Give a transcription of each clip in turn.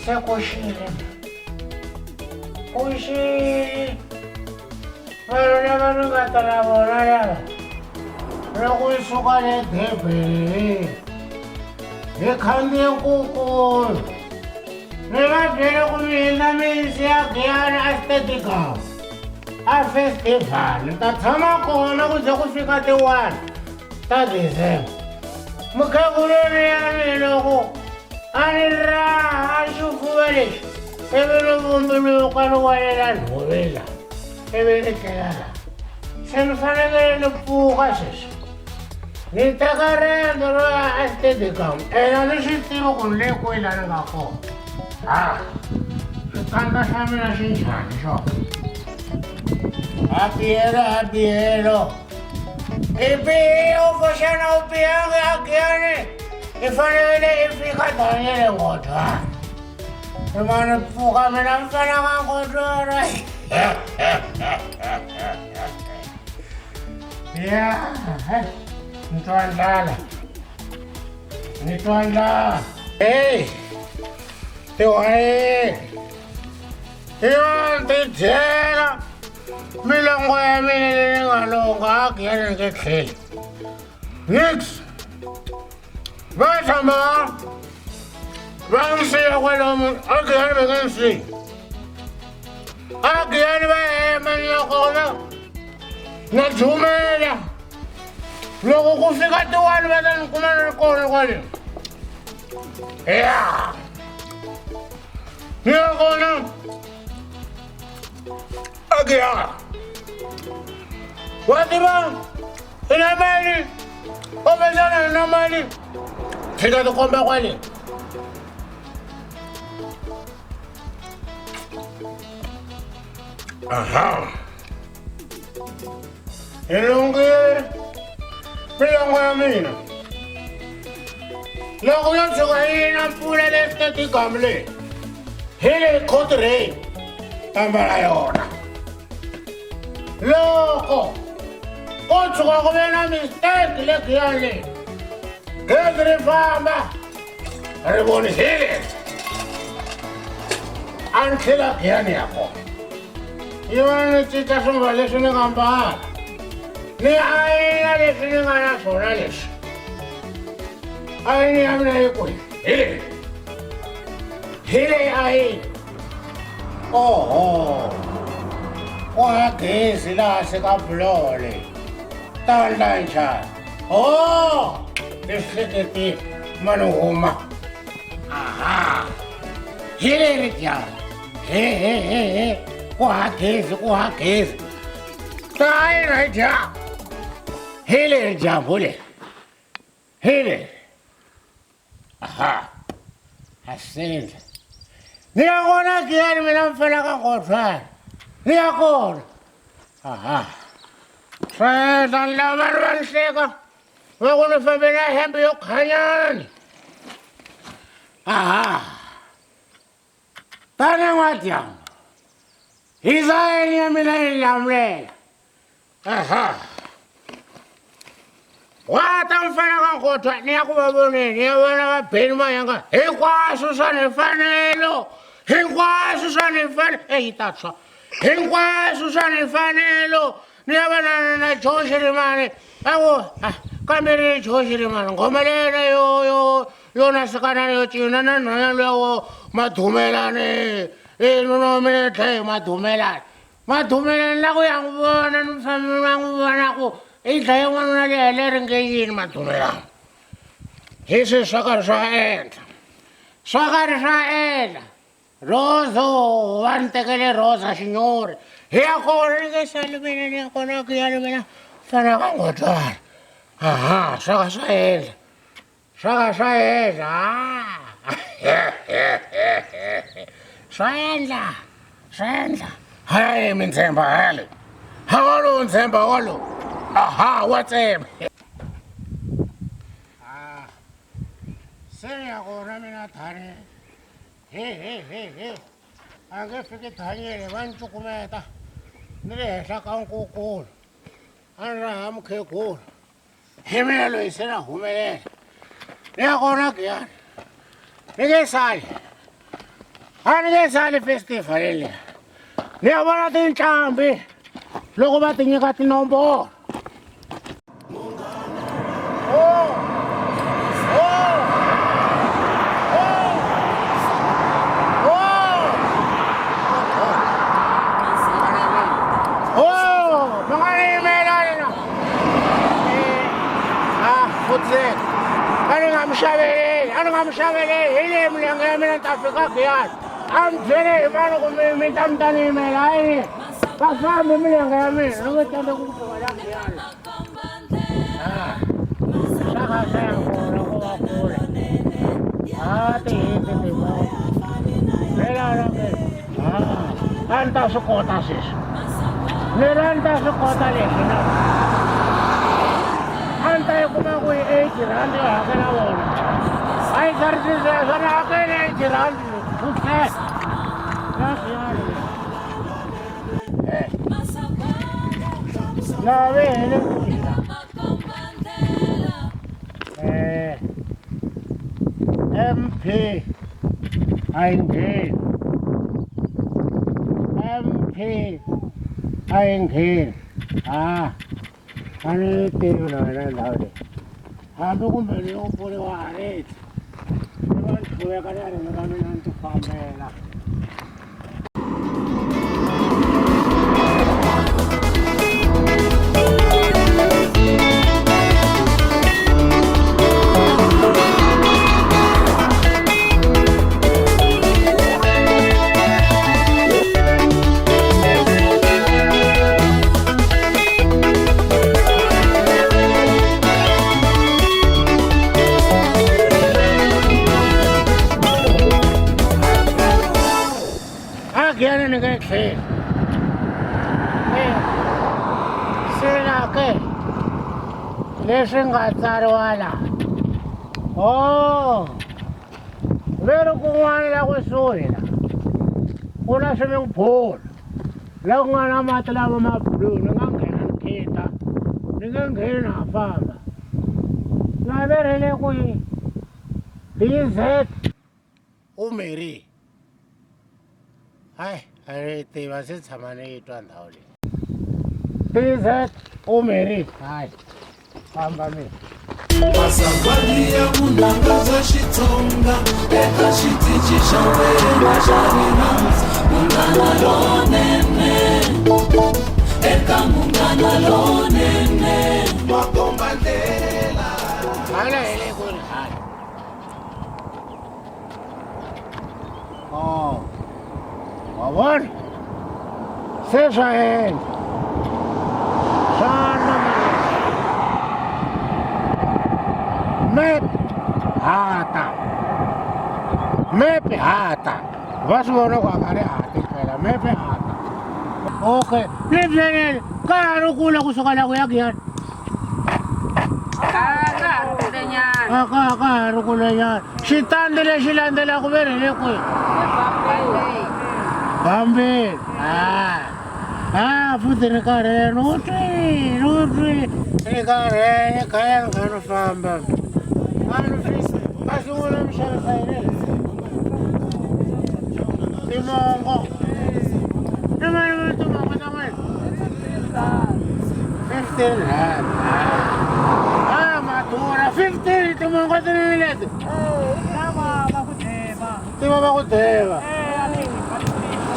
Sekushile. Kushile. Vanhu vatara vona lava. Loko yi suka le Durban. Hi khandziye nkukulu. Ni va byele ku mina misi ya Giyani Stadium. A festival. Ni ta tshama kona ku ze ku fika ti-1 ta December. Mukhegulu ya mina loko a ni raha xifuva lexi ivi ni vumbuluka ni walela nhovela ivi ni tlela laha. Se ni fanekele ni pfuka sweswi ni teka riendzo ro ya eStadium ena ni swi tiva ku ni le kwihi laha ni nga kona. Xikandza xa mina xi njhani xona? Ha biyelo. I bihe u foxana u bihanga ya Giyani. I fanekele i fika tanihi Ngodwana. I mane pfuka mina mi fanaka Ngodwana. Ya, ni twa ndlala. Ni twa ndlala. Hey, tiwayeni. Ti dyela. Milongo ya mina leyi ni nga longa a Giyani ni nge tlheli. Nix. Va tshama va n'wi siya kwalomu a Giyani va nge n'wi siyi. A Giyani va hema ni ya kona na jumela. Loko ku fika ti-1 va ta ni kuma ni ri kona kwale. Ya. Ni ya kona a Giyani. Wa tiva i na mali kumbexana hi na mali fika tikomba kwale. Aha. Hi lunghile milongo ya mina. Loko yo tshuka yi na mpfula le Stadium leyi hi le court rain ambala yona. Loko ko tshuka ku ve na mistake le Giyani leyi gezi ri famba ri vonisile a ni tlhela Giyani ya kona. Yi va ni cinca swimbalo leswi ni nga mbala ni ayina leswi ni nga na swona leswi. Ayini ya mina yi kwihi? Hi leyi. Hi leyi ayini. Oho. Ku hava gezi laha ka buloho leyi. Ta endla njhani? Ni hleketile mani huma. Aha. Hi leri dyambu. He. Ku hava gezi. Ta ayina hi dyambu. Hi leri dyambu leri. Hi leri. Aha. Ha sendla. Ni ya kona Giyani mina mi fanaka Ngodwana. Ni ya kona. Aha. Swendla ni lava vanhu va ni hleka. Va ku ni fambe na hembe yo khanyani. Aha. Tani n'wadyambu. Hi zayeni ya mina yi lamulela. Aha. Wa ta mi fanaka Ngodwana ni ya ku va voneni ni ya vona va beni manyanga hinkwaswo swa ni mfanelo. Hinkwaswo swa ni mfanelo. Yi ta tshwa. Hinkwaswo swa ni mfanelo. Ni ya vona na Joshi Rimani. Kambe ri Joshi Rimani ngoma lena yo nasikana yo cina na nhwana luya wo Madumelani. Nomine tlhe Madumelani. Madumelani la ku ya n'wi vona ni mufambi va n'wi vona ku i dlaye n'wanuna leyi leri nge yini Madumelani. Hi swi swa karhi swa endla. Swa karhi swa endla. Rozo va ni tekele Roza xinyori. Hi ya kona ni nge sali mina ni ya kona Giyani mina fanaka Ngodwana. Aha, swa ka swa endla. Swa ka swa endla. Swa endla. Hayi mi tshemba hale. Hawa lo tshemba walo. Aha, wa tshemba. Se ya kona mina thani. He. A nge fiki thanyeni va ni cukumeta. Ni le henhla ka nkukulu. A ni raha mukhegulu. Hi mina loyi se na humelela. Niyakona Giyani. Nike sali festival leyi. Niyavona tinqambi loko va ti nyika tinomboro. Angamshabeleli ile mlenge mina tafika Giyani. Amjele imani kumimi tamtani imelai. Kafambi mlenge yami ngithanda ukuvuka Giyani. Shaka sengo kuba kule. Ati mo. Mela range. Anta sukota sis. Niranta sukota lesina. Anta kuma kui 8 rand hakana wona. Ay sarsi sana hakana jiran. Okay. La vele. MP ING ani tiru na laure abu kumbele upole wa aret abantu kuyakala ngabantu phambela Giyani nige khe sena ke leswi nga tsariwa la veri kun'wana la kusuhi la ku na swimming pool la ku nga na mati lama ma blue ni nga nghena ni khita ni nga ngheni na famba la verile kwihi DZ Umeri. Ay, tiva se tshama ni twa ndhawu leyi. DZ Umeri. Hayi. Famba mi. Masambali ya munanga za Xitsonga eka xitichi xa wena xa rirhandzu munghana lonene eka munghana lonene makomba ndlela Hala hele ku ri hayi. Wabona? Se swa endla. Swana Mepe hata. Va swi vona ku a nga ri hati phela. Mepe hata. Okay. Lebyenene ka ha ri kule kusuka la ku ya Giyani. Ka ha ri kulenyana. Ka ha ri kulenyana. Xitandi lexi landzelaka ve ri le kwihi? Bambini. Futhi ni karhele no twi ni karhele ni khaya ni kha ni famba a sungula mi xavisa yini timongo i mali timongo ta n'wina 15 rand madura 15 timongo ti ni leti ti va ku deva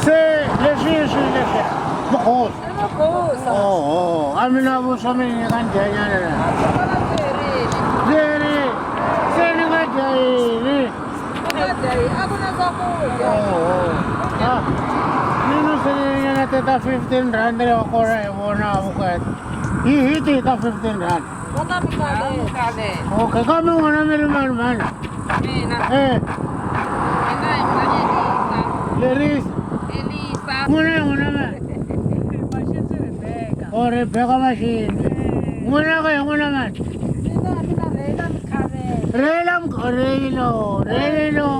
se leswi leswi mukhosi a mina vuswa mi nyika njhanyana la leri se ni nga dya yini nino se ni nyana teta 15 rand lewa kona hi vona vukati hi ti ta 15 rand okay kambe n'wana mi ri mani lerisa n'wana mani Rebecca machine. Muna kayo muna man. Relo.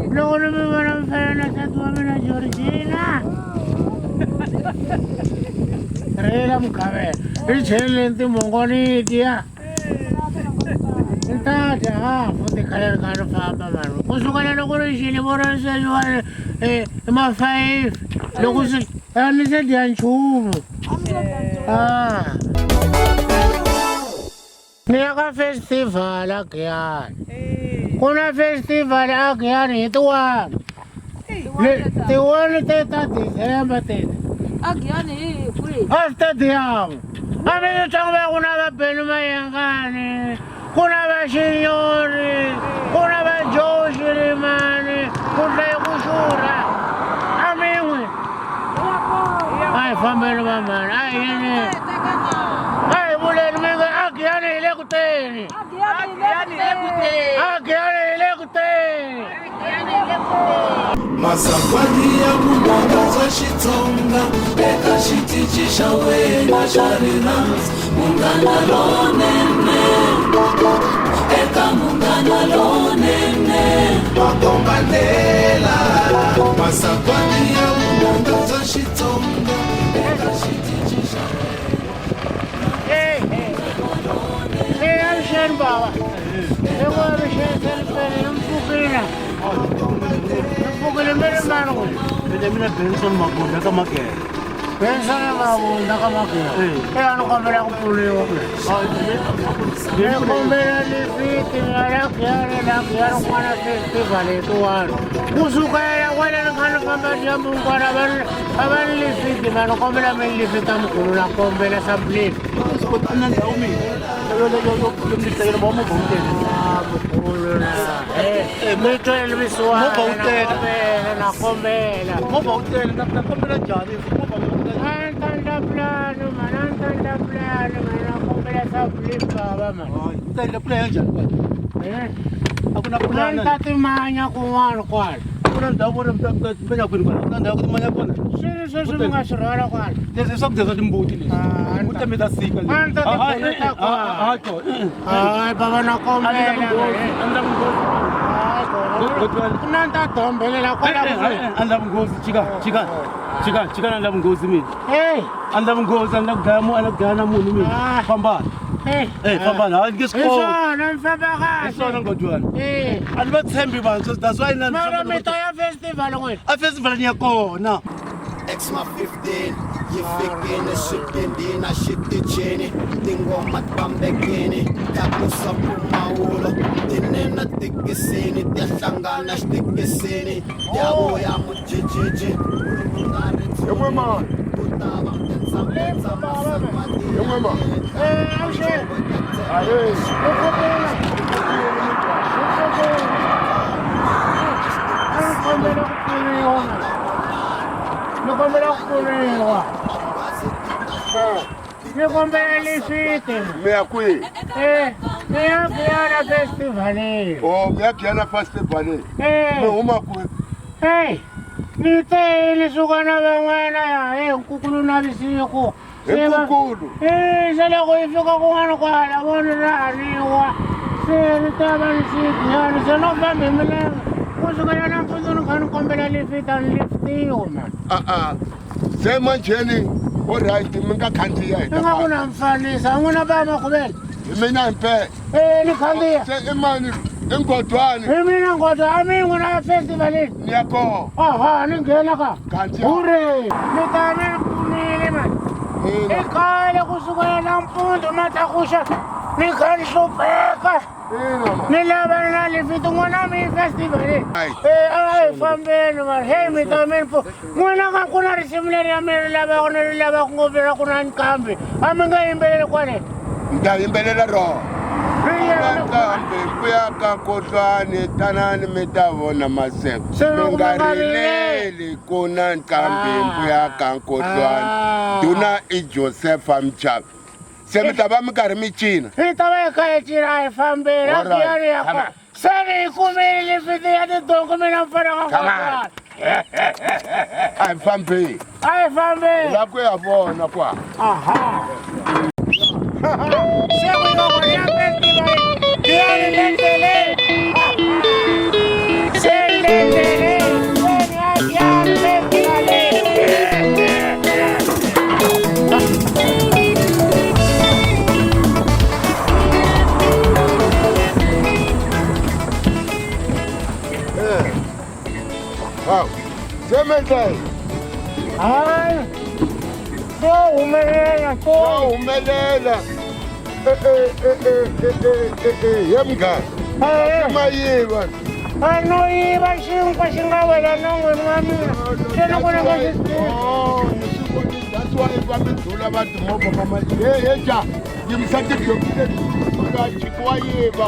Loko naman marang fena sa tuwa mo na Georgina. Relam kami. Ichilin ti mongoni dia. Tata, futhi khaleni ngani famba mani. Kusukela loko ri xile voriseriwa ma-5 loko ni se dya nchumu. Ni ya ka festival a Giyani. Ku na festival a Giyani hi ti-1. Ti-1 ta December teti. A Giyani kwihi? A stadium. A mi ntlangu va ku na vabeni mayengani, ku na vaxinyori, ku na vajoxi rimani, ku hlaye ku xurha. A min'we. A hi fambeni va mani, a hi yini. A hi vuleni mi nge a Giyani hi le ku teni. A Giyani hi le ku teni. Masagwadi ya vunanga bya Xitsonga eka xitichi xa wena xa rirhandzu Munghana Lonene eka Munghana Lonene makombandela Masagwadi ya vunanga bya Xitsonga eka xitichi xa Avuxeni bava. Avuxeni selifeni ni mpfukile. Ni mpfukile mi ri mani ku? Mina Benson Magunda ka Makela. Benson Magunda ka Makela. A ni kombela ku pfuniwa ku. Ni kombela lifiti la Giyani n'wana festival letiwani. Kusukela kwale ni kha ni famba dyambu hinkwaro a va ni lifiti ma ni kombela mi ni lifita mukulu na kombela samplini. Ana ndhawu mina. Yo mi hlayela mo mo bawutela. Mi twele misiwana na kombela. Mo bawutela na kombela njhani? Mo bawutela. Antanda plano man, na kombela samplini baba man. Tayile playa njhani? A ku na pulani. Nanta timanya kun'wana kwala. Ku na ndhawu menya kwini kwala. Ku na ndhawu timanya kona. Sweswi mi nga swi rhwala kwala. Leswi swakudya swa timbuti leswi. Timbuti mi ta sika leswi. A ni ta tikhulisa kwala. Hayi baba na kombela. Na ni ta dombelela kwala. Andla vunghozi chika na andla vunghozi mina. Hey. Andla vunghozi andla kudlaya na munhu mina. Fambani. Fambani hayi nge sikolo. Iswona mi famba kahle. Iswona Ngodwana. A ni va tshembi vantshwa that's why na mara mi ta ya festival n'wina. a festival ni ya kona. XMA15 yifikile switendini a xitichini tingoma tambekini ta kusa mpfumawulo tinena tikisini ti ya hlangana xitikisini ya vuya mujijiji Ni kombela ku pfuniwa. Ni kombela lifiti. Mi ya kwihi? Ni ya Giyani festival. Mi ya Giyani festival. Mi huma kwihi? Ni te ni suka na van'wana ya nkukulu na visiku. Nkukulu? Se loko yi fika kun'wana kwala voni ra haniwa. Se ni ta va ni Giyani se no fambi milenge. Kusukela nampundzu ni kha ni kombela lifiti a ni liftiwa man. Se manjheni alright mi nga khandziya hi Ni nga ku na mfanisa n'wina ba Makhuvela. Hi mina himpela. Ni khandziya. Se i mani i Ngodwana. Hi mina Ngodwana a mi n'wina ya festivalini. Ni ya koho. Aha ni nghena ka. Khandziya. Hure ni ta mi pfunile man. I khale kusukela nampundzu matakuxa ni kha ni hlupheka. Ni lava na lifiti n'wana mi festivalini. A hi fambeni man. Hey mi ta mi pfu. N'wina ka ku na risimu leri ya mi ri lavaka ni ri lavaka ngopfu ra ku na nkambi. A mi nga yimbeleli kwale. Ni ta yimbelela rona. Nkambi kuya ka Ngodwana tanani mi ta vona maseko. Mi nga rileli ku na nkambi kuya ka Ngodwana. Duna i Josepha Mchaka. Se mi ta va mi karhi mi cina. Hi ta va hi kha hi cina a hi fambeni. A Giyani ya kona. Se ni hi kumile lifiti ya tidongo mina mfana ka Ngodwana. A hi fambeni. A hi fambeni. La ku ya vona kwa. Aha. Se ku nga kona ya festival. Giyani lendele. Se lendele. Se ni ya Giyani festival. Switzerland. Hayi. Umelela, Umelela. Yemngani. Mayiva. Anoyiva xinkwa xi nga wela non'wini wa mina. Xana ku nga xi That's why if I'm in Tula about the mob of my hey, ja. Give me something to get. Chikwa yiva.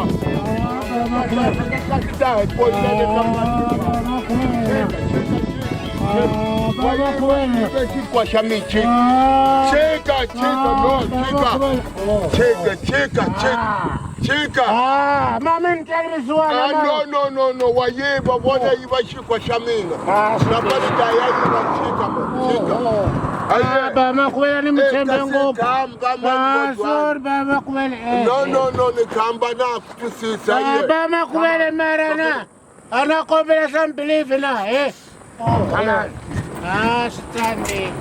Chikwa shamichi. Chika. Mama nitaliziwana. No. Wayiva bona yiva chikwa shamina. Nabali daya yiva chika. Baba kwela ni mthembe ngopfu. Sorry baba kwela. No, ni kamba na kusisa ye. Baba kwela marana. Ana kopela some believe na, eh. Come on. Standing.